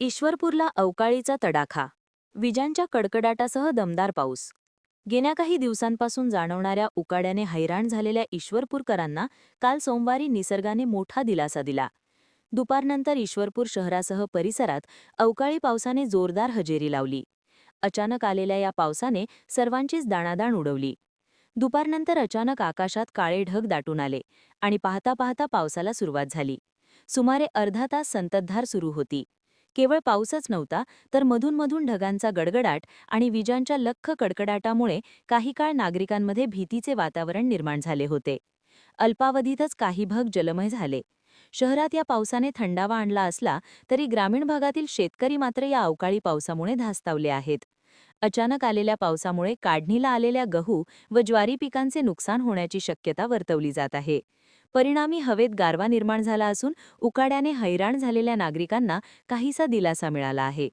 ईश्वरपूरला अवकाळीचा तडाखा. विजांच्या कडकडाटासह दमदार पाऊस. गेल्या काही दिवसांपासून जाणवणाऱ्या उकाड्याने हैराण झालेल्या ईश्वरपूरकरांना काल सोमवारी निसर्गाने मोठा दिलासा दिला. दुपारनंतर ईश्वरपूर शहरासह परिसरात अवकाळी पावसाने जोरदार हजेरी लावली. अचानक आलेल्या या पावसाने सर्वांचीच दाणादाण उडवली. दुपारनंतर अचानक आकाशात काळे ढग दाटून आले आणि पाहता पाहता पावसाला सुरुवात झाली. सुमारे अर्धा तास संततधार सुरू होती. केवळ पाऊसच नव्हता, तर मधून ढगांचा गडगडाट आणि विजांच्या लख्ख कडकडाटामुळे काही काळ नागरिकांमध्ये भीतीचे वातावरण निर्माण झाले होते. अल्पावधीतच काही भाग जलमय झाले. शहरात या पावसाने थंडावा आणला असला तरी ग्रामीण भागातील शेतकरी मात्र या अवकाळी पावसामुळे धास्तावले आहेत. अचानक आलेल्या पावसामुळे काढणीला आलेल्या गहू व ज्वारी पिकांचे नुकसान होण्याची शक्यता वर्तवली जात आहे. परिणामी हवेत गारवा निर्माण झाला असून उकाड्याने हैराण झालेल्या नागरिकांना काहीसा दिलासा मिळाला आहे.